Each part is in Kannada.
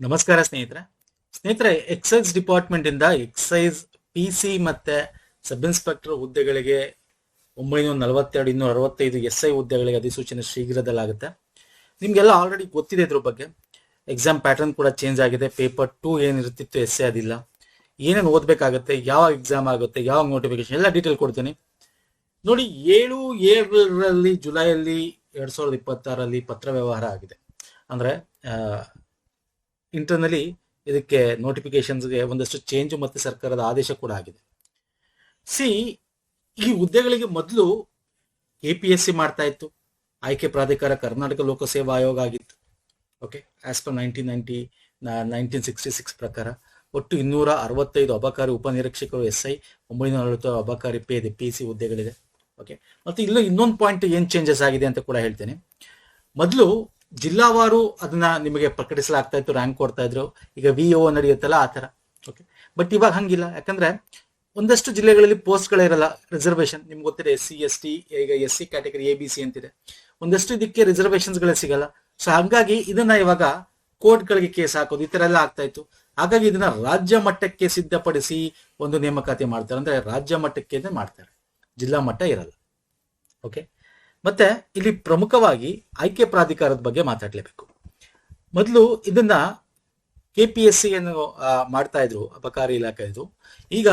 ನಮಸ್ಕಾರ ಸ್ನೇಹಿತರೆ ಎಕ್ಸೈಸ್ ಡಿಪಾರ್ಟ್ಮೆಂಟ್ ಇಂದ ಎಕ್ಸೈಸ್ ಪಿಸಿ ಮತ್ತೆ ಸಬ್ ಇನ್ಸ್ಪೆಕ್ಟರ್ ಹುದ್ದೆಗಳಿಗೆ 942 265 SI ಹುದ್ದೆಗಳಿಗೆ ಅಧಿಸೂಚನೆ ಶೀಘ್ರದಲ್ಲಾಗುತ್ತೆ. ನಿಮ್ಗೆಲ್ಲ ಆಲ್ರೆಡಿ ಗೊತ್ತಿದೆ ಇದ್ರ ಬಗ್ಗೆ. ಎಕ್ಸಾಮ್ ಪ್ಯಾಟರ್ನ್ ಕೂಡ ಚೇಂಜ್ ಆಗಿದೆ. ಪೇಪರ್ 2 ಏನಿರುತ್ತಿತ್ತು SI ಅದಿಲ್ಲ. ಏನೇನು ಓದ್ಬೇಕಾಗುತ್ತೆ, ಯಾವ ಎಕ್ಸಾಮ್ ಆಗುತ್ತೆ, ಯಾವ ನೋಟಿಫಿಕೇಶನ್ ಎಲ್ಲ ಡೀಟೇಲ್ ಕೊಡ್ತೀನಿ ನೋಡಿ. 7/7 ಜುಲೈಯಲ್ಲಿ 2026 ಪತ್ರ ವ್ಯವಹಾರ ಆಗಿದೆ. ಅಂದ್ರೆ ಇಂಟರ್ನಲಿ ಇದಕ್ಕೆ ನೋಟಿಫಿಕೇಶನ್ಸ್ಗೆ ಒಂದಷ್ಟು ಚೇಂಜ್ ಮತ್ತೆ ಸರ್ಕಾರದ ಆದೇಶ ಕೂಡ ಆಗಿದೆ. ಈ ಹುದ್ದೆಗಳಿಗೆ ಮೊದಲು APSC ಮಾಡ್ತಾ ಇತ್ತು. ಆಯ್ಕೆ ಪ್ರಾಧಿಕಾರ ಕರ್ನಾಟಕ ಲೋಕಸೇವಾ ಆಯೋಗ ಆಗಿತ್ತು. ಓಕೆ, ಆಸ್ ಪರ್ 1966 ಪ್ರಕಾರ ಒಟ್ಟು 265 ಅಬಕಾರಿ ಉಪನಿರೀಕ್ಷಕರು SI, 940 ಅಬಕಾರಿ PC ಹುದ್ದೆಗಳಿದೆ. ಓಕೆ, ಮತ್ತೆ ಇನ್ನೊಂದು ಪಾಯಿಂಟ್ ಏನ್ ಚೇಂಜಸ್ ಆಗಿದೆ ಅಂತ ಕೂಡ ಹೇಳ್ತೇನೆ. ಮೊದಲು ಜಿಲ್ಲಾವಾರು ಅದನ್ನ ನಿಮಗೆ ಪ್ರಕಟಿಸಲಾಗ್ತಾ ಇತ್ತು, ರ್ಯಾಂಕ್ ಕೊಡ್ತಾ ಇದ್ರು. ಈಗ VO ನಡೆಯುತ್ತಲ್ಲ ಆ ತರ. ಓಕೆ, ಬಟ್ ಇವಾಗ ಹಂಗಿಲ್ಲ. ಯಾಕಂದ್ರೆ ಒಂದಷ್ಟು ಜಿಲ್ಲೆಗಳಲ್ಲಿ ಪೋಸ್ಟ್ಗಳೇ ಇರಲ್ಲ, ರಿಸರ್ವೇಶನ್. ನಿಮ್ಗೆ ಗೊತ್ತಿದೆ, SC ST, ಈಗ SC ಕ್ಯಾಟಗರಿ ABC ಅಂತಿದೆ. ಒಂದಷ್ಟು ಇದಕ್ಕೆ ರಿಸರ್ವೇಶನ್ಸ್ಗಳೇ ಸಿಗಲ್ಲ. ಸೊ ಹಾಗಾಗಿ ಇದನ್ನ ಇವಾಗ ಕೋರ್ಟ್ಗಳಿಗೆ ಕೇಸ್ ಹಾಕೋದು ಈ ತರ ಎಲ್ಲ ಆಗ್ತಾ ಇತ್ತು. ಹಾಗಾಗಿ ಇದನ್ನ ರಾಜ್ಯ ಮಟ್ಟಕ್ಕೆ ಸಿದ್ಧಪಡಿಸಿ ಒಂದು ನೇಮಕಾತಿ ಮಾಡ್ತಾರೆ. ಅಂದ್ರೆ ರಾಜ್ಯ ಮಟ್ಟಕ್ಕೆ ಮಾಡ್ತಾರೆ, ಜಿಲ್ಲಾ ಮಟ್ಟ ಇರಲ್ಲ. ಓಕೆ, ಮತ್ತೆ ಇಲ್ಲಿ ಪ್ರಮುಖವಾಗಿ ಆಯ್ಕೆ ಪ್ರಾಧಿಕಾರದ ಬಗ್ಗೆ ಮಾತಾಡ್ಲೇಬೇಕು. ಮೊದಲು ಇದನ್ನ KPSC ಅನ್ನು ಮಾಡ್ತಾ ಇದ್ರು, ಅಬಕಾರಿ ಇಲಾಖೆ ಇದು. ಈಗ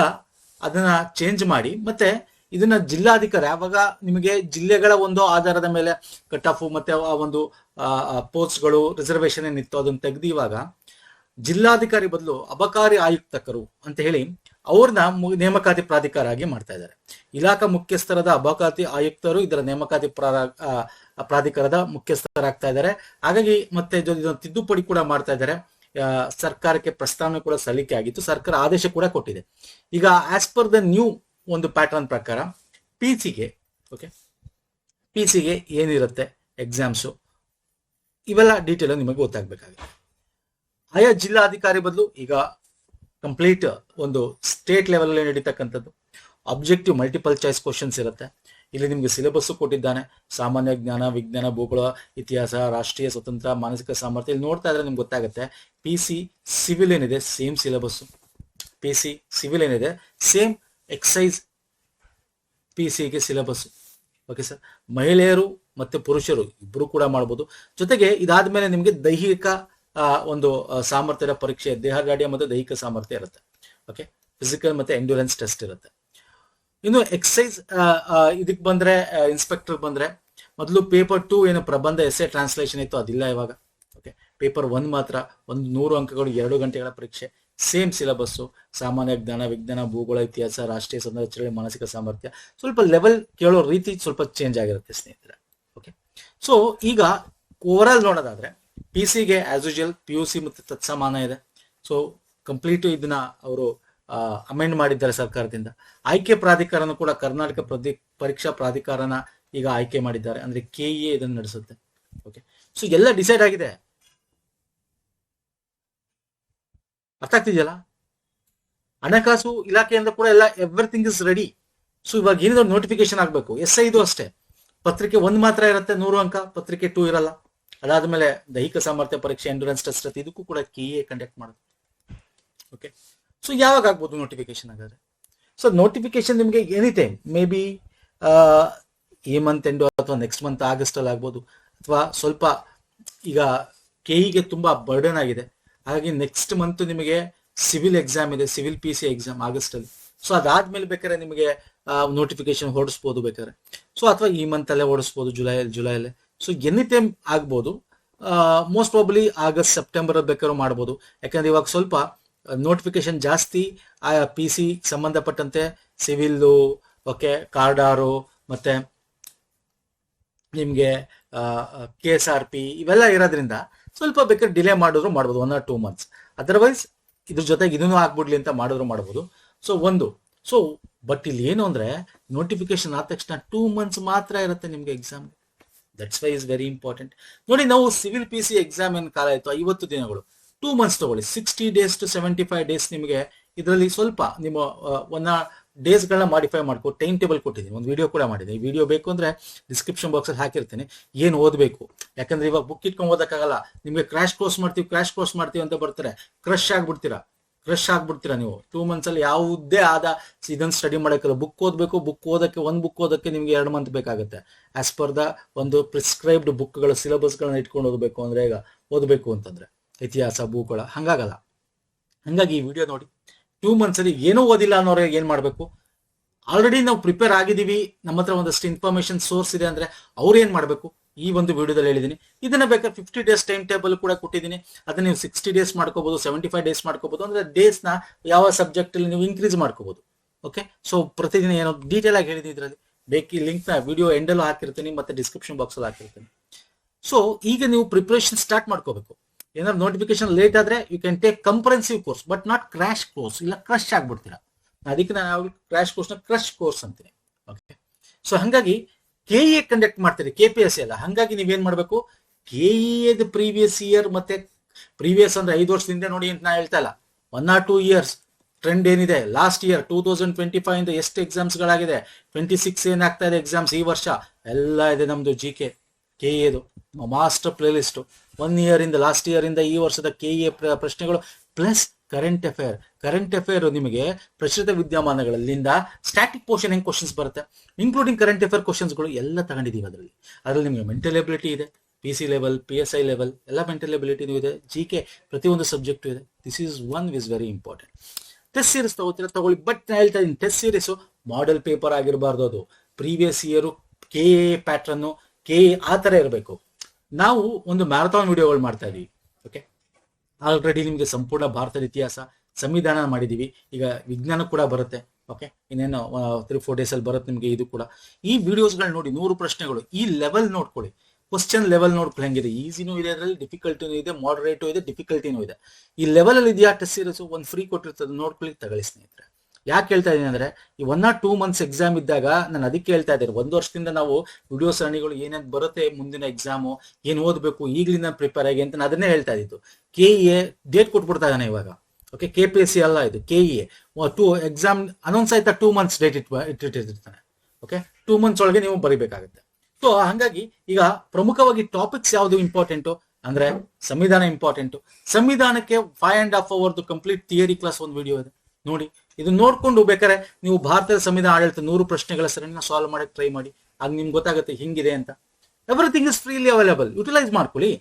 ಅದನ್ನ ಚೇಂಜ್ ಮಾಡಿ ಮತ್ತೆ ಇದನ್ನ ಜಿಲ್ಲಾಧಿಕಾರಿ, ಯಾವಾಗ ನಿಮಗೆ ಜಿಲ್ಲೆಗಳ ಒಂದು ಆಧಾರದ ಮೇಲೆ ಕಟ್ ಆಫ್ ಮತ್ತೆ ಆ ಒಂದು ಪೋಸ್ಟ್ಗಳು ರಿಸರ್ವೇಶನ್ ಏನಿತ್ತು ಅದನ್ನ ತೆಗೆದು ಇವಾಗ ಜಿಲ್ಲಾಧಿಕಾರಿ ಬದಲು ಅಬಕಾರಿ ಆಯುಕ್ತಕರು ಅಂತ ಹೇಳಿ ಅವ್ರನ್ನ ನೇಮಕಾತಿ ಪ್ರಾಧಿಕಾರ ಆಗಿ ಮಾಡ್ತಾ ಇದ್ದಾರೆ. ಇಲಾಖಾ ಮುಖ್ಯಸ್ಥರಾದ ಅಬಕಾರಿ ಆಯುಕ್ತರು ಇದರ ನೇಮಕಾತಿ ಪ್ರಾಧಿಕಾರದ ಮುಖ್ಯಸ್ಥರಾಗ್ತಾ ಇದ್ದಾರೆ. ಹಾಗಾಗಿ ಮತ್ತೆ ಇದನ್ನು ತಿದ್ದುಪಡಿ ಕೂಡ ಮಾಡ್ತಾ ಇದ್ದಾರೆ. ಸರ್ಕಾರಕ್ಕೆ ಪ್ರಸ್ತಾವನೆ ಕೂಡ ಸಲ್ಲಿಕೆ ಆಗಿತ್ತು, ಸರ್ಕಾರ ಆದೇಶ ಕೂಡ ಕೊಟ್ಟಿದೆ. ಈಗ ಆಸ್ ಪರ್ ದ ನ್ಯೂ ಒಂದು ಪ್ಯಾಟರ್ನ್ ಪ್ರಕಾರ ಪಿಸಿಗೆ ಏನಿರುತ್ತೆ ಎಕ್ಸಾಮ್ಸು, ಇವೆಲ್ಲ ಡೀಟೇಲ್ ನಿಮಗೆ ಗೊತ್ತಾಗಬೇಕಾಗಿದೆ. ಆಯಾ ಜಿಲ್ಲಾಧಿಕಾರಿ ಬದಲು ಈಗ ಕಂಪ್ಲೀಟ್ ಒಂದು ಸ್ಟೇಟ್ ಲೆವೆಲ್ ಅಲ್ಲಿ ನಡೀತಕ್ಕಂಥದ್ದು ಅಬ್ಜೆಕ್ಟಿವ್ ಮಲ್ಟಿಪಲ್ ಚಾಯ್ಸ್ ಕ್ವಶನ್ಸ್ ಇರುತ್ತೆ. ಇಲ್ಲಿ ನಿಮ್ಗೆ ಸಿಲೆಬಸ್ ಕೊಟ್ಟಿದ್ದಾನೆ. ಸಾಮಾನ್ಯ ಜ್ಞಾನ, ವಿಜ್ಞಾನ, ಭೂಗೋಳ, ಇತಿಹಾಸ, ರಾಷ್ಟ್ರೀಯ ಸ್ವತಂತ್ರ, ಮಾನಸಿಕ ಸಾಮರ್ಥ್ಯ. ಇಲ್ಲಿ ನೋಡ್ತಾ ಇದ್ರೆ ನಿಮ್ಗೆ ಗೊತ್ತಾಗುತ್ತೆ. PC ಸಿವಿಲ್ ಏನಿದೆ ಸೇಮ್ ಸಿಲೆಬಸ್. PC ಸಿವಿಲ್ ಏನಿದೆ ಸೇಮ್ ಎಕ್ಸೈಸ್ PCಗೆ ಸಿಲೆಬಸ್. ಓಕೆ ಸರ್, ಮಹಿಳೆಯರು ಮತ್ತೆ ಪುರುಷರು ಇಬ್ರು ಕೂಡ ಮಾಡ್ಬೋದು. ಜೊತೆಗೆ ಇದಾದ್ಮೇಲೆ ನಿಮ್ಗೆ ದೈಹಿಕ ಒಂದು ಸಾಮರ್ಥ್ಯದ ಪರೀಕ್ಷೆ, ದೇಹದಾಢ್ಯ ಮತ್ತು ದೈಹಿಕ ಸಾಮರ್ಥ್ಯ ಇರುತ್ತೆ. ಓಕೆ, ಫಿಸಿಕಲ್ ಮತ್ತೆ ಎಂಡ್ಯೂರೆನ್ಸ್ ಟೆಸ್ಟ್ ಇರುತ್ತೆ. ಇನ್ನು ಎಕ್ಸೈಸ್ ಇದಕ್ಕೆ ಬಂದ್ರೆ, ಇನ್ಸ್ಪೆಕ್ಟರ್ ಬಂದ್ರೆ ಮೊದಲು ಪೇಪರ್ 2 ಏನು ಪ್ರಬಂಧ ಎಸ್ಸೆ ಟ್ರಾನ್ಸ್ಲೇಷನ್ ಇತ್ತು ಅದಿಲ್ಲ ಇವಾಗ. ಓಕೆ, ಪೇಪರ್ 1 ಮಾತ್ರ 100 ಅಂಕಗಳು, 2 ಗಂಟೆಗಳ ಪರೀಕ್ಷೆ, ಸೇಮ್ ಸಿಲೆಬಸ್ಸು. ಸಾಮಾನ್ಯ ಜ್ಞಾನ, ವಿಜ್ಞಾನ, ಭೂಗೋಳ, ಇತಿಹಾಸ, ರಾಷ್ಟ್ರೀಯ ಸ್ವತಂತ್ರ, ಮಾನಸಿಕ ಸಾಮರ್ಥ್ಯ. ಸ್ವಲ್ಪ ಲೆವೆಲ್ ಕೇಳೋ ರೀತಿ ಸ್ವಲ್ಪ ಚೇಂಜ್ ಆಗಿರುತ್ತೆ ಸ್ನೇಹಿತರೆ. ಓಕೆ, ಸೊ ಈಗ ಓವರ್ ಆಲ್ ನೋಡೋದಾದ್ರೆ PCಗೆ ಆಸ್ ಯೂಶುವಲ್ PUC ಮತ್ತೆ ತತ್ಸಮಾನ ಇದೆ. ಸೊ ಕಂಪ್ಲೀಟ್ ಇದನ್ನ ಅವರು ಅಮೆಂಡ್ ಮಾಡಿದ್ದಾರೆ ಸರ್ಕಾರದಿಂದ. ಆಯ್ಕೆ ಪ್ರಾಧಿಕಾರನ ಕೂಡ ಕರ್ನಾಟಕ ಪರೀಕ್ಷಾ ಪ್ರಾಧಿಕಾರನ ಈಗ ಆಯ್ಕೆ ಮಾಡಿದ್ದಾರೆ. ಅಂದ್ರೆ KEA ಇದನ್ನು ನಡೆಸುತ್ತೆ. ಓಕೆ, ಸೊ ಎಲ್ಲ ಡಿಸೈಡ್ ಆಗಿದೆ. ಅರ್ಥ ಆಗ್ತಿದೆಯಲ್ಲ? ಹಣಕಾಸು ಇಲಾಖೆಯಿಂದ ಕೂಡ ಎಲ್ಲ ಎವ್ರಿಥಿಂಗ್ ಇಸ್ ರೆಡಿ. ಸೊ ಇವಾಗ ಏನಿದ್ರು ನೋಟಿಫಿಕೇಶನ್ ಆಗ್ಬೇಕು. SI ಇದು ಅಷ್ಟೇ, ಪತ್ರಿಕೆ 1 ಮಾತ್ರ ಇರುತ್ತೆ, 100 ಅಂಕ. ಪತ್ರಿಕೆ 2 ಇರಲ್ಲ. ಅದಾದ್ಮೇಲೆ ದೈಹಿಕ ಸಾಮರ್ಥ್ಯ ಪರೀಕ್ಷೆ, ಎಂಡ್ಯೂರೆನ್ಸ್ ಟೆಸ್ಟ್ ಇರುತ್ತೆ. ಇದಕ್ಕೂ ಕೂಡ KEA ಕಂಡಕ್ಟ್ ಮಾಡುತ್ತೆ. ಓಕೆ, ಸೊ ಯಾವಾಗ ಆಗ್ಬೋದು ನೋಟಿಫಿಕೇಶನ್ ಹಾಗಾದ್ರೆ? ಸೊ ನೋಟಿಫಿಕೇಶನ್ ನಿಮಗೆ ಎನಿ ಟೈಮ್, ಮೇ ಬಿ ಈ ಮಂತ್ ಎಂಡು ಅಥವಾ ನೆಕ್ಸ್ಟ್ ಮಂತ್ ಆಗಸ್ಟ್ ಅಲ್ಲಿ ಆಗ್ಬೋದು. ಅಥವಾ ಸ್ವಲ್ಪ ಈಗ KEಗೆ ತುಂಬಾ ಬರ್ಡನ್ ಆಗಿದೆ. ಹಾಗಾಗಿ ನೆಕ್ಸ್ಟ್ ಮಂತ್ ನಿಮಗೆ ಸಿವಿಲ್ ಎಕ್ಸಾಮ್ ಇದೆ, ಸಿವಿಲ್ PC ಎಕ್ಸಾಮ್ ಆಗಸ್ಟ್ ಅಲ್ಲಿ. ಸೊ ಅದಾದ್ಮೇಲೆ ಬೇಕಾದ್ರೆ ನಿಮಗೆ ನೋಟಿಫಿಕೇಶನ್ ಹೊರಡಿಸ್ಬೋದು ಬೇಕಾದ್ರೆ. ಸೊ ಅಥವಾ ಈ ಮಂತ್ ಅಲ್ಲೇ ಹೊರಡಿಸ್ಬೋದು, ಜುಲೈಯಲ್ಲೇ. ಸೊ ಎನಿ ಟೈಮ್ ಆಗ್ಬೋದು. ಮೋಸ್ಟ್ ಪ್ರಾಬಬ್ಲಿ ಆಗಸ್ಟ್ ಸೆಪ್ಟೆಂಬರ್ ಬೇಕಾದ್ರೂ ಮಾಡ್ಬೋದು. ಯಾಕಂದ್ರೆ ಇವಾಗ ಸ್ವಲ್ಪ ನೋಟಿಫಿಕೇಶನ್ ಜಾಸ್ತಿ PC ಸಂಬಂಧಪಟ್ಟಂತೆ ಸಿವಿಲ್ಲು, ಓಕೆ, ಕಾರ್ಡಾರು ಮತ್ತೆ ನಿಮ್ಗೆ KSRP ಇವೆಲ್ಲ ಇರೋದ್ರಿಂದ ಸ್ವಲ್ಪ ಬೇಕಾದ್ರೆ ಡಿಲೇ ಮಾಡಿದ್ರು ಮಾಡ್ಬೋದು, 1 or 2 months. ಅದರ್ವೈಸ್ ಇದ್ರ ಜೊತೆಗೆ ಇದನ್ನು ಆಗ್ಬಿಡ್ಲಿ ಅಂತ ಮಾಡಿದ್ರು ಮಾಡ್ಬೋದು. ಸೊ ಬಟ್ ಇಲ್ಲಿ ಏನು ಅಂದ್ರೆ ನೋಟಿಫಿಕೇಶನ್ ಆದ ತಕ್ಷಣ 2 months ಮಾತ್ರ ಇರುತ್ತೆ ನಿಮ್ಗೆ exam. That's why is very important. ನೋಡಿ, ನಾವು ಸಿವಿಲ್ PC ಎಕ್ಸಾಮ್ ಏನ್ ಕಾಲ ಆಯ್ತು 50 ದಿನಗಳು, 2 months ತಗೊಳ್ಳಿ, 60 days to 75 days ನಿಮಗೆ ಇದರಲ್ಲಿ ಸ್ವಲ್ಪ ನಿಮ್ಮ ಡೇಸ್ಗಳನ್ನ ಮಾಡಿಫೈ ಮಾಡ್ಕೊ, ಟೈಮ್ ಟೇಬಲ್ ಕೊಟ್ಟಿದ್ದೀನಿ, ಒಂದು ವಿಡಿಯೋ ಕೂಡ ಮಾಡಿದ್ದೀನಿ. ಈ ವಿಡಿಯೋ ಬೇಕು ಅಂದ್ರೆ ಡಿಸ್ಕ್ರಿಪ್ಷನ್ ಬಾಕ್ಸಲ್ಲಿ ಹಾಕಿರ್ತೀನಿ, ಏನು ಓದಬೇಕು. ಯಾಕಂದ್ರೆ ಇವಾಗ ಬುಕ್ ಇಟ್ಕೊಂಡು ಓದಕ್ಕಾಗಲ್ಲ. ನಿಮಗೆ ಕ್ರಾಶ್ ಕೋರ್ಸ್ ಮಾಡ್ತೀವಿ ಅಂತ ಬರ್ತಾರೆ, ಕ್ರಶ್ ಆಗ್ಬಿಡ್ತೀರಾ ನೀವು 2 months ಅಲ್ಲಿ. ಯಾವುದೇ ಆದ ಇದನ್ನು ಸ್ಟಡಿ ಮಾಡೋಕ್ಕಲ್ಲ. ಬುಕ್ ಓದೋಕ್ಕೆ ಒಂದು ಬುಕ್ ಓದೋಕ್ಕೆ ನಿಮ್ಗೆ 2 month ಬೇಕಾಗುತ್ತೆ. ಆಸ್ ಪರ್ ದ ಒಂದು ಪ್ರಿಸ್ಕ್ರೈಬ್ಡ್ ಬುಕ್ಗಳ ಸಿಲೆಬಸ್ಗಳನ್ನ ಇಟ್ಕೊಂಡು ಓದಬೇಕು ಅಂದ್ರೆ, ಈಗ ಓದಬೇಕು ಅಂತಂದ್ರೆ ಇತಿಹಾಸ ಭೂಗೋಳ ಹಂಗಾಗಲ್ಲ. ಹಂಗಾಗಿ ಈ ವಿಡಿಯೋ ನೋಡಿ. 2 months ಅಲ್ಲಿ ಏನೂ ಓದಿಲ್ಲ ಅನ್ನೋರು ಏನ್ ಮಾಡ್ಬೇಕು, ಆಲ್ರೆಡಿ ನಾವು ಪ್ರಿಪೇರ್ ಆಗಿದ್ದೀವಿ, ನಮ್ಮ ಹತ್ರ ಒಂದಷ್ಟು ಇನ್ಫಾರ್ಮೇಶನ್ ಸೋರ್ಸ್ ಇದೆ ಅಂದ್ರೆ ಅವ್ರು ಏನ್ ಮಾಡ್ಬೇಕು, ಈ ಒಂದು ವಿಡಿಯೋದಲ್ಲಿ ಹೇಳಿದೀನಿ. ಇದನ್ನ ಬೇಕಾದ್ರೆ 50 days ಟೈಮ್ ಟೇಬಲ್ ಕೂಡ ಕೊಟ್ಟಿದ್ದೀನಿ. ಅದನ್ನ ನೀವು 60 days ಮಾಡ್ಕೋಬಹುದು, 75 days ಮಾಡ್ಕೋಬಹುದು. ಅಂದ್ರೆ ಡೇಸ್ ನ ಯಾವ ಸಬ್ಜೆಕ್ಟ್ ಅಲ್ಲಿ ನೀವು ಇನ್ಕ್ರೀಸ್ ಮಾಡ್ಕೋಬಹುದು. ಓಕೆ, ಸೊ ಪ್ರತಿದಿನ ಏನೋ ಡೀಟೇಲ್ ಆಗಿ ಹೇಳಿದ್ದೀನಿ ಇದರಲ್ಲಿ. ಬೇಕಿ ಲಿಂಕ್ ನ ವಿಡಿಯೋ ಎಂಡಲ್ಲೂ ಹಾಕಿರ್ತೀನಿ, ಮತ್ತೆ ಡಿಸ್ಕ್ರಿಪ್ಷನ್ ಬಾಕ್ಸ್ ಅಲ್ಲಿ ಹಾಕಿರ್ತೀನಿ. ಸೊ ಈಗ ನೀವು ಪ್ರಿಪರೇಷನ್ ಸ್ಟಾರ್ಟ್ ಮಾಡ್ಕೋಬೇಕು. ಏನಾದ್ರು ನೋಟಿಫಿಕೇಶನ್ ಲೇಟ್ ಆದ್ರೆ you can take comprehensive course, but not crash course. ಇಲ್ಲ ಕ್ರಶ್ ಆಗ್ಬಿಡ್ತೀರಾ. ಅದಕ್ಕೆ ನಾನು ಕ್ರಾಶ್ ಕೋರ್ಸ್ ನ ಕ್ರಶ್ ಕೋರ್ಸ್ ಅಂತೀನಿ. ಓಕೆ, ಸೊ ಹಂಗಾಗಿ ಕೆಇಎ ಕಂಡಕ್ಟ್ ಮಾಡ್ತೀರಿ, KPSC ಅಲ್ಲ. ಹಂಗಾಗಿ ನೀವೇನ್ ಮಾಡ್ಬೇಕು, ಕೆಇಎ ಪ್ರೀವಿಯಸ್ ಇಯರ್ ಮತ್ತೆ ಪ್ರೀವಿಯಸ್ ಅಂದ್ರೆ 5 ವರ್ಷದಿಂದ ನೋಡಿ ಅಂತ ನಾ ಹೇಳ್ತಾ ಇಲ್ಲ, 1 or 2 years ಟ್ರೆಂಡ್ ಏನಿದೆ. ಲಾಸ್ಟ್ ಇಯರ್ 2025 ಇಂದ ಎಷ್ಟು ಎಕ್ಸಾಮ್ಸ್ ಗಳಾಗಿದೆ, 26 ಏನಾಗ್ತಾ ಇದೆ ಎಕ್ಸಾಮ್ಸ್ ಈ ವರ್ಷ, ಎಲ್ಲ ಇದೆ ನಮ್ದು ಕೆಇಎದು ಮಾಸ್ಟರ್ ಪ್ಲೇ ಲಿಸ್ಟ್. 1 year ಇಂದ ಲಾಸ್ಟ್ ಇಯರ್ ಇಂದ ಈ ವರ್ಷದ ಕೆಇಎ ಪ್ರಶ್ನೆಗಳು ಪ್ಲಸ್ ಕರೆಂಟ್ ಅಫೇರ್ ನಿಮಗೆ ಪ್ರಚಲಿತ ವಿದ್ಯಮಾನಗಳಲ್ಲಿಂದ ಸ್ಟ್ಯಾಟಿಕ್ ಪೋರ್ಷನ್ ಹೆಂಗ್ ಕ್ವಶನ್ಸ್ ಬರುತ್ತೆ, ಇನ್ಕ್ಲೂಡಿಂಗ್ ಕರೆಂಟ್ ಅಫೇರ್ ಕ್ವಶನ್ಸ್ಗಳು ಎಲ್ಲ ತಗೊಂಡಿದ್ದೀವಿ. ಅದರಲ್ಲಿ ನಿಮಗೆ ಮೆಂಟಲ್ ಎಬಿಲಿಟಿ ಇದೆ, PC ಲೆವೆಲ್, PSI ಲೆವೆಲ್ ಎಲ್ಲ ಮೆಂಟಲ್ ಎಬಿಲಿಟಿನೂ ಇದೆ, GK ಪ್ರತಿಯೊಂದು ಸಬ್ಜೆಕ್ಟು ಇದೆ. This is one is very important. Test series ತಗೊಳ್ಳಿ, ಬಟ್ ನಾನು ಹೇಳ್ತಾ ಇದ್ದೀನಿ, ಟೆಸ್ಟ್ ಸೀರೀಸು ಮಾಡೆಲ್ ಪೇಪರ್ ಆಗಿರಬಾರ್ದು. ಅದು previous year KA pattern KA ಆ ಥರ ಇರಬೇಕು. ನಾವು ಒಂದು ಮ್ಯಾರಥಾನ್ ವಿಡಿಯೋಗಳು ಮಾಡ್ತಾ ಇದೀವಿ. ಓಕೆ, ಆಲ್ರೆಡಿ ನಿಮಗೆ ಸಂಪೂರ್ಣ ಭಾರತದ ಇತಿಹಾಸ, ಸಂವಿಧಾನ ಮಾಡಿದೀವಿ. ಈಗ ವಿಜ್ಞಾನ ಕೂಡ ಬರುತ್ತೆ. ಓಕೆ, ಇನ್ನೇನು 3-4 days ಅಲ್ಲಿ ಬರುತ್ತೆ ನಿಮಗೆ ಇದು ಕೂಡ. ಈ ವಿಡಿಯೋಸ್ಗಳು ನೋಡಿ, 100 ಪ್ರಶ್ನೆಗಳು. ಈ ಲೆವೆಲ್ ನೋಡ್ಕೊಳ್ಳಿ, ಕ್ವಶನ್ ಲೆವೆಲ್ ನೋಡ್ಕೊಳ್ಳಿ ಹೆಂಗಿದೆ. ಈಸಿನೂ ಇದೆ, ಅದರಲ್ಲಿ ಡಿಫಿಕಲ್ಟಿನೂ ಇದೆ, ಮಾಡರೇಟು ಇದೆ, ಡಿಫಿಕಲ್ಟಿನೂ ಇದೆ. ಈ ಲೆವೆಲ್ ಅಲ್ಲಿ ಇದೆಯಾ ಟೆಸ್ಟ್ ಸೀರೀಸ್, ಒಂದು ಫ್ರೀ ಕೊಟ್ಟಿರ್ತದೆ, ನೋಡ್ಕೊಳ್ಳಿ, ತಗೊಳ್ಳಿ ಸ್ನೇಹಿತರೆ. ಯಾಕೆ ಹೇಳ್ತಾ ಇದೀನಿ ಅಂದ್ರೆ, ಈ 1 or 2 months ಎಕ್ಸಾಮ್ ಇದ್ದಾಗ ನಾನು ಅದಕ್ಕೆ ಹೇಳ್ತಾ ಇದ್ದೇನೆ. 1 ವರ್ಷದಿಂದ ನಾವು ವಿಡಿಯೋ ಸರಣಿಗಳು ಏನೇನು ಬರುತ್ತೆ, ಮುಂದಿನ ಎಕ್ಸಾಮು ಏನು ಓದಬೇಕು, ಈಗಲಿಂದ ಪ್ರಿಪೇರ್ ಆಗಿ ಅಂತ ಅದನ್ನೇ ಹೇಳ್ತಾ ಇದ್ದಿದ್ದು. KEA ಡೇಟ್ ಕೊಟ್ಬಿಡ್ತಾ ಇದ್ದಾನೆ ಇವಾಗ. ಓಕೆ, KPSC ಅಲ್ಲ ಇದು, KEA 2 ಎಕ್ಸಾಮ್ ಅನೌನ್ಸ್ ಆಯ್ತಾ 2 months ಡೇಟ್ ಇಟ್ಟಿರ್ತಾನೆ. ಓಕೆ, 2 months ಒಳಗೆ ನೀವು ಬರೀಬೇಕಾಗುತ್ತೆ. ಸೊ ಹಂಗಾಗಿ ಈಗ ಪ್ರಮುಖವಾಗಿ ಟಾಪಿಕ್ಸ್ ಯಾವುದು ಇಂಪಾರ್ಟೆಂಟು ಅಂದ್ರೆ, ಸಂವಿಧಾನ ಇಂಪಾರ್ಟೆಂಟು. ಸಂವಿಧಾನಕ್ಕೆ 5.5 hours ಕಂಪ್ಲೀಟ್ ಥಿಯರಿ ಕ್ಲಾಸ್ ಒಂದು ವಿಡಿಯೋ ಇದೆ, ನೋಡಿ. ಇದು ನೋಡ್ಕೊಂಡು ಬೇಕಾದ್ರೆ ನೀವು ಭಾರತದ ಸಂವಿಧಾನ ಆಡಳಿತ 100 ಪ್ರಶ್ನೆಗಳ ಸರಣಿನ ಸಾಲ್ವ್ ಮಾಡಕ್ಕೆ ಟ್ರೈ ಮಾಡಿ. ಆಗ ನಿಮ್ಗೆ ಗೊತ್ತಾಗುತ್ತೆ ಹಿಂಗಿದೆ ಅಂತ. Everything is freely available, utilise ಮಾಡ್ಕೊಳ್ಳಿ.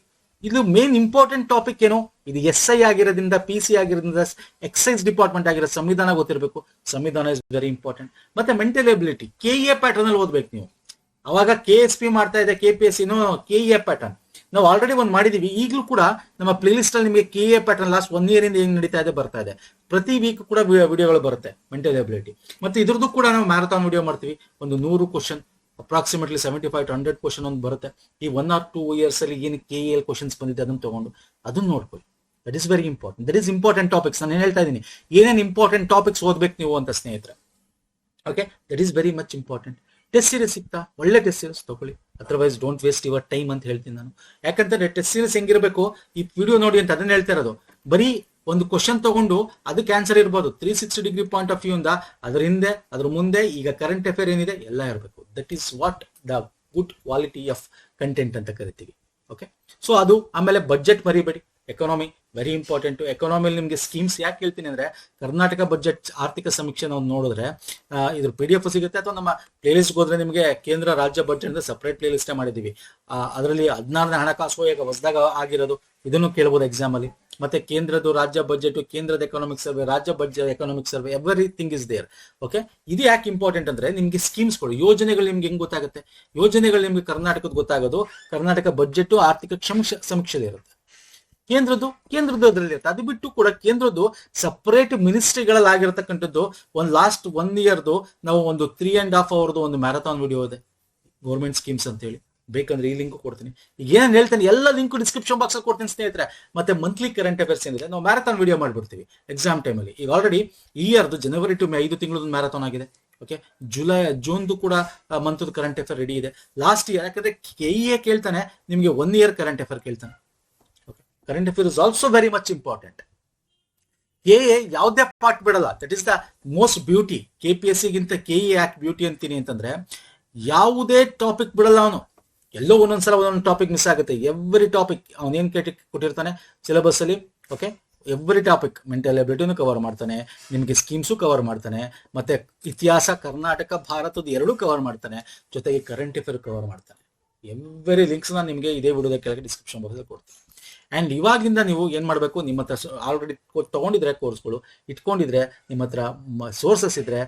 ಇದು ಮೇನ್ ಇಂಪಾರ್ಟೆಂಟ್ ಟಾಪಿಕ್ ಏನು, ಇದು SI ಆಗಿರೋದ್ರಿಂದ, PC ಆಗಿರೋದ್ರಿಂದ, ಎಕ್ಸೈಸ್ ಡಿಪಾರ್ಟ್ಮೆಂಟ್ ಆಗಿರೋ ಸಂವಿಧಾನ ಗೊತ್ತಿರಬೇಕು. ಸಂವಿಧಾನ ಇಸ್ ವೆರಿ ಇಂಪಾರ್ಟೆಂಟ್. ಮತ್ತೆ ಮೆಂಟಲ್ ಎಬಿಲಿಟಿ KEA ಪ್ಯಾಟರ್ನ್ ಅಲ್ಲಿ ಓದ್ಬೇಕು ನೀವು. ಅವಾಗ KSP ಮಾಡ್ತಾ ಇದೆ, KPSC KEA ಪ್ಯಾಟರ್ನ್ ನಾವು ಆಲ್ರೆಡಿ ಒಂದು ಮಾಡಿದೀವಿ. ಈಗಲೂ ಕೂಡ ನಮ್ಮ ಪ್ಲೇ ಲಿಸ್ಟ್ ಅಲ್ಲಿ ನಿಮಗೆ KEA ಪ್ಯಾಟರ್ನ್ ಲಾಸ್ಟ್ 1 year ಇಂದ ಹೆಂಗ್ ನಡೀತಾ ಇದೆ ಬರ್ತಾ ಇದೆ. ಪ್ರತಿ ವೀಕ್ ಕೂಡ ವಿಡಿಯೋಗಳು ಬರುತ್ತೆ ಮೆಂಟಲ್ ಎಬಿಲಿಟಿ. ಮತ್ತೆ ಇದ್ರದ್ದು ಕೂಡ ನಾವು ಮ್ಯಾರಥಾನ್ ವಿಡಿಯೋ ಮಾಡ್ತೀವಿ. ಒಂದು 100 ಕ್ವಶನ್, ಅಪ್ರಾಕ್ಸಿಮೇಟ್ಲಿ 75 to 100 ಕ್ವಶನ್ ಒಂದು ಬರುತ್ತೆ. ಈ 1 or 2 years ಅಲ್ಲಿ ಏನು KEA ಕ್ವಶನ್ಸ್ ಬಂದಿದೆ ಅದನ್ನ ತಗೊಂಡು ಅದನ್ನ ನೋಡ್ಕೊಳ್ಳಿ. That is very important. That is important topics. ನಾನು ಏನ್ ಹೇಳ್ತಾ ಇದ್ದೀನಿ, ಏನೇನು ಇಂಪಾರ್ಟೆಂಟ್ ಟಾಪಿಕ್ಸ್ ಓದ್ಬೇಕು ನೀವು ಅಂತ ಸ್ನೇಹಿತರೆ. Okay, that is very much important. Test series ಸಿಗ್ತಾ, ಒಳ್ಳೆ ಟೆಸ್ಟ್ ಸೀರೀಸ್ ತಗೊಳ್ಳಿ. Otherwise don't waste your time ಅಂತ ಹೇಳ್ತೀನಿ ನಾನು. ಯಾಕಂತಂದ್ರೆ ಟೆಸ್ಟ್ ಸೀರೀಸ್ ಹೆಂಗಿರಬೇಕು, ಈ ವಿಡಿಯೋ ನೋಡಿ ಅಂತ ಅದನ್ನ ಹೇಳ್ತಾ ಇರೋದು. ಬರೀ ಒಂದು ಕ್ವಶನ್ ತಗೊಂಡು ಅದಕ್ಕೆ ಆನ್ಸರ್ ಇರ್ಬೋದು 360 degree ಪಾಯಿಂಟ್ ಆಫ್ ವ್ಯೂ ಇಂದ, ಅದ್ರ ಹಿಂದೆ ಅದ್ರ ಮುಂದೆ ಈಗ ಕರೆಂಟ್ ಅಫೇರ್ ಏನಿದೆ ಎಲ್ಲ ಇರಬೇಕು. That is what the good quality of content ಅಂತ ಕರಿತೀವಿ. ಓಕೆ, ಸೊ ಅದು. ಆಮೇಲೆ ಬಜೆಟ್ ಮರಿಬೇಡಿ. Economy very important. ಎಕಾನಮಿಲಿ ನಿಮಗೆ ಸ್ಕೀಮ್ಸ್ ಯಾಕೆ ಹೇಳ್ತೀನಿ ಅಂದ್ರೆ, ಕರ್ನಾಟಕ ಬಜೆಟ್ ಆರ್ಥಿಕ ಸಮೀಕ್ಷೆ ನಾವು ನೋಡಿದ್ರೆ ಇದ್ರ PDF ಸಿಗುತ್ತೆ, ಅಥವಾ ನಮ್ಮ ಪ್ಲೇ ಲಿಸ್ಟ್ ಹೋದ್ರೆ ನಿಮಗೆ ಕೇಂದ್ರ ರಾಜ್ಯ ಬಜೆಟ್ ಅಂತ ಸಪರೇಟ್ ಪ್ಲೇ ಲಿಸ್ಟೇ ಮಾಡಿದೀವಿ. ಅದರಲ್ಲಿ 16ನೇ ಹಣಕಾಸು ಆಯೋಗ ಹೊಸದಾಗ ಆಗಿರೋದು, ಇದನ್ನು ಕೇಳಬಹುದು ಎಕ್ಸಾಮ್ ಅಲ್ಲಿ. ಮತ್ತೆ ಕೇಂದ್ರದ್ದು ರಾಜ್ಯ ಬಜೆಟ್, ಕೇಂದ್ರದ ಎಕನಾಮಿಕ್ ಸರ್ವೆ, ರಾಜ್ಯ budget economic survey, everything is there. Okay, ಇದು ಯಾಕೆ ಇಂಪಾರ್ಟೆಂಟ್ ಅಂದ್ರೆ, ನಿಮ್ಗೆ ಸ್ಕೀಮ್ಸ್ಗಳು, ಯೋಜನೆಗಳು ನಿಮ್ಗೆ ಹೆಂಗ್ ಗೊತ್ತಾಗುತ್ತೆ. ಯೋಜನೆಗಳು ನಿಮ್ಗೆ ಕರ್ನಾಟಕದ ಗೊತ್ತಾಗೋದು ಕರ್ನಾಟಕ ಬಜೆಟ್ ಆರ್ಥಿಕ ಸಮೀಕ್ಷೆ ಇರುತ್ತೆ. ಕೇಂದ್ರದ್ದು ಅದರಲ್ಲಿ ಇರುತ್ತೆ. ಅದು ಬಿಟ್ಟು ಕೂಡ ಕೇಂದ್ರದ್ದು ಸಪರೇಟ್ ಮಿನಿಸ್ಟ್ರಿಗಳಲ್ಲಾಗಿರ್ತಕ್ಕಂಥದ್ದು ಒಂದು ಲಾಸ್ಟ್ 1 yearದು ನಾವು ಒಂದು 3.5 hours ಒಂದು ಮ್ಯಾರಥಾನ್ ವಿಡಿಯೋ ಇದೆ, ಗೌರ್ಮೆಂಟ್ ಸ್ಕೀಮ್ಸ್ ಅಂತ ಹೇಳಿ. ಬೇಕಂದ್ರೆ ಈ ಲಿಂಕ್ ಕೊಡ್ತೀನಿ. ಈಗ ಏನೇನು ಹೇಳ್ತೇನೆ ಎಲ್ಲ ಲಿಂಕ್ ಡಿಸ್ಕ್ರಿಪ್ಷನ್ ಬಾಕ್ಸ್ ಕೊಡ್ತೀನಿ ಸ್ನೇಹಿತರೆ. ಮತ್ತೆ ಮಂತ್ಲಿ ಕರೆಂಟ್ ಅಫೇರ್ಸ್ ಏನಿದೆ ನಾವು ಮ್ಯಾರಥಾನ್ ವಿಡಿಯೋ ಮಾಡ್ಬಿಡ್ತೀವಿ ಎಕ್ಸಾಮ್ ಟೈಮಲ್ಲಿ. ಈಗ ಆಲ್ರೆಡಿ ಈ ಇಯರ್ದು January to May 5 ತಿಂಗಳದ್ದು ಮ್ಯಾರಥಾನ್ ಆಗಿದೆ. ಓಕೆ, ಜೂನ್ದು ಕೂಡ ಮಂತ್ದು ಕರೆಂಟ್ ಅಫೇರ್ ರೆಡಿ ಇದೆ. ಲಾಸ್ಟ್ ಇಯರ್ ಯಾಕಂದ್ರೆ KEA ಕೇಳ್ತಾನೆ ನಿಮಗೆ 1 year ಕರೆಂಟ್ ಅಫೇರ್ ಕೇಳ್ತಾನೆ. Current affair is also very much important. KA ಯಾವುದೇ ಪಾರ್ಟ್ ಬಿಡಲ್ಲ. That is the most beauty. KPSC ಗಿಂತ KE ಯಾಕೆ ಬ್ಯೂಟಿ ಅಂತೀನಿ ಅಂತಂದ್ರೆ ಯಾವುದೇ ಟಾಪಿಕ್ ಬಿಡಲ್ಲ ಅವನು. ಎಲ್ಲೋ ಒಂದೊಂದ್ಸಲ ಒಂದೊಂದು ಟಾಪಿಕ್ ಮಿಸ್ ಆಗುತ್ತೆ. ಎವ್ರಿ ಟಾಪಿಕ್ ಅವನೇನ್ ಕೊಟ್ಟಿರ್ತಾನೆ ಸಿಲೆಬಸ್ ಅಲ್ಲಿ, ಓಕೆ, ಎವ್ರಿ ಟಾಪಿಕ್ ಮೆಂಟಲ್ ಎಬಿಲಿಟಿನೂ ಕವರ್ ಮಾಡ್ತಾನೆ, ನಿಮಗೆ ಸ್ಕೀಮ್ಸು ಕವರ್ ಮಾಡ್ತಾನೆ, ಮತ್ತೆ ಇತಿಹಾಸ ಕರ್ನಾಟಕ ಭಾರತದ ಎರಡೂ ಕವರ್ ಮಾಡ್ತಾನೆ, ಜೊತೆಗೆ ಕರೆಂಟ್ ಅಫೇರ್ ಕವರ್ ಮಾಡ್ತಾನೆ. ಎವ್ರಿ ಲಿಂಕ್ಸ್ ನಾನು ನಿಮಗೆ ಇದೇ ವಿಡಿಯೋದ ಕೆಳಗೆ ಡಿಸ್ಕ್ರಿಪ್ಷನ್ ಬಾಕ್ಸ್ ಕೊಡ್ತೀನಿ. ಅಂಡ್ ಇವಾಗಿಂದ ನೀವು ಏನ್ ಮಾಡಬೇಕು, ನಿಮ್ಮ ಹತ್ರ ಆಲ್ರೆಡಿ ತಗೊಂಡಿದ್ರೆ ಕೋರ್ಸ್ಗಳು ಇಟ್ಕೊಂಡಿದ್ರೆ, ನಿಮ್ಮ ಹತ್ರ ಸೋರ್ಸಸ್ ಇದ್ರೆ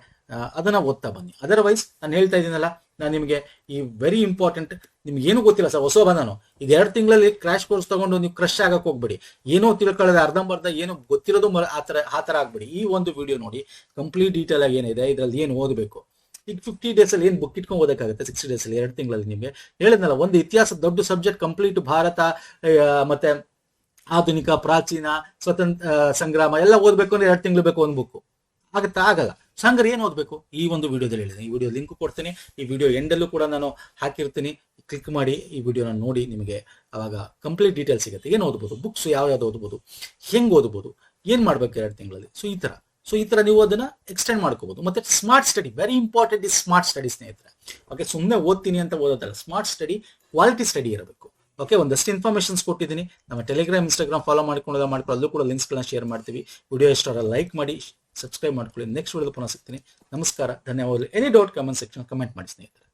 ಅದನ್ನ ಓದ್ತಾ ಬನ್ನಿ. ಅದರ್ವೈಸ್ ನಾನು ಹೇಳ್ತಾ ಇದ್ದೀನಲ್ಲ, ನಾನು ನಿಮಗೆ ಈ ವೆರಿ ಇಂಪಾರ್ಟೆಂಟ್, ನಿಮ್ಗೆ ಏನು ಗೊತ್ತಿಲ್ಲ ಸರ್, ಹೊಸ ಬಂದನು ಈಗ 2 ತಿಂಗಳಲ್ಲಿ ಕ್ರಾಶ್ ಕೋರ್ಸ್ ತಗೊಂಡು ನೀವು ಕ್ರಶ್ ಆಗಕ್ಕೆ ಹೋಗ್ಬೇಡಿ. ಏನೋ ತಿಳ್ಕೊಳ್ಳೋದು ಅರ್ಧಂಬರ್ಧ ಏನೋ ಗೊತ್ತಿರೋದು ಆ ಥರ ಆಗ್ಬೇಡಿ. ಈ ಒಂದು ವಿಡಿಯೋ ನೋಡಿ, ಕಂಪ್ಲೀಟ್ ಡೀಟೇಲ್ ಆಗಿ ಏನಿದೆ, ಇದರಲ್ಲಿ ಏನು ಓದಬೇಕು. ಈಗ 50 days ಅಲ್ಲಿ ಏನು ಬುಕ್ ಇಟ್ಕೊಂಡು ಓದಕ್ಕಾಗುತ್ತೆ? 60 days ಅಲ್ಲಿ 2 ತಿಂಗಳಲ್ಲಿ ನಿಮಗೆ ಹೇಳಿದ್ನಲ್ಲ, ಒಂದು ಇತಿಹಾಸ ದೊಡ್ಡ ಸಬ್ಜೆಕ್ಟ್ ಕಂಪ್ಲೀಟ್ ಭಾರತ, ಮತ್ತೆ ಆಧುನಿಕ, ಪ್ರಾಚೀನ, ಸ್ವತಂತ್ರ ಸಂಗ್ರಾಮ ಎಲ್ಲ ಓದ್ಬೇಕು ಅಂದ್ರೆ 2 ತಿಂಗಳು ಬೇಕು ಒಂದು ಬುಕ್. ಆಗಲ್ಲ. ಸಂಗ್ರ ಏನು ಓದಬೇಕು? ಈ ಒಂದು ವಿಡಿಯೋದಲ್ಲಿ ಹೇಳಿದೆ. ಈ ವಿಡಿಯೋ ಲಿಂಕ್ ಕೊಡ್ತೀನಿ, ಈ ವಿಡಿಯೋ ಎಂಡಲ್ಲೂ ಕೂಡ ನಾನು ಹಾಕಿರ್ತೀನಿ. ಕ್ಲಿಕ್ ಮಾಡಿ ಈ ವಿಡಿಯೋನ ನೋಡಿ, ನಿಮಗೆ ಅವಾಗ ಕಂಪ್ಲೀಟ್ ಡೀಟೇಲ್ಸ್ ಸಿಗುತ್ತೆ. ಏನು ಓದ್ಬೋದು, ಬುಕ್ಸ್ ಯಾವ್ಯಾವ್ದು ಓದ್ಬೋದು, ಹೆಂಗ್ ಓದ್ಬೋದು, ಏನ್ ಮಾಡ್ಬೇಕು 2 ತಿಂಗಳಲ್ಲಿ. ಸೊ ಈ ತರ ನೀವು ಅದನ್ನ ಎಕ್ಸ್ಟೆಂಡ್ ಮಾಡ್ಕೋಬಹುದು. ಮತ್ತೆ smart study, very important is smart study ಸ್ನೇಹಿತರೆ. ಓಕೆ, ಸುಮ್ಮನೆ ಓದ್ತೀನಿ ಅಂತ ಓದೋದಲ್ಲ, ಸ್ಮಾರ್ಟ್ ಸ್ಟಡಿ, ಕ್ವಾಲಿಟಿ ಸ್ಟಡಿ ಇರಬೇಕು. ಓಕೆ, ಒಂದಷ್ಟು ಇನ್ಫಾರ್ಮೇಶನ್ಸ್ ಕೊಟ್ಟಿದ್ದೀನಿ. ನಮ್ಮ ಟೆಲಿಗ್ರಾಮ್, ಇನ್ಸ್ಟಾಗ್ರಾಮ್ ಫಾಲೋ ಮಾಡ್ಕೊಳ್ಳೋದು ಅಲ್ಲೂ ಕೂಡ ಲಿಂಕ್ಸ್ಗಳನ್ನ ಶೇರ್ ಮಾಡ್ತೀವಿ. ವಿಡಿಯೋ ಇಷ್ಟ ಲೈಕ್ ಮಾಡಿ, ಸಬ್ಸ್ಕ್ರೈಬ್ ಮಾಡ್ಕೊಳ್ಳಿ. ನೆಕ್ಸ್ಟ್ ವಿಡಿಯೋದಲ್ಲಿ ಪುನಃ ಸಿಗ್ತೀನಿ. ನಮಸ್ಕಾರ, ಧನ್ಯವಾದಗಳು. Any doubt comment section comment ಮಾಡಿ ಸ್ನೇಹಿತರೆ.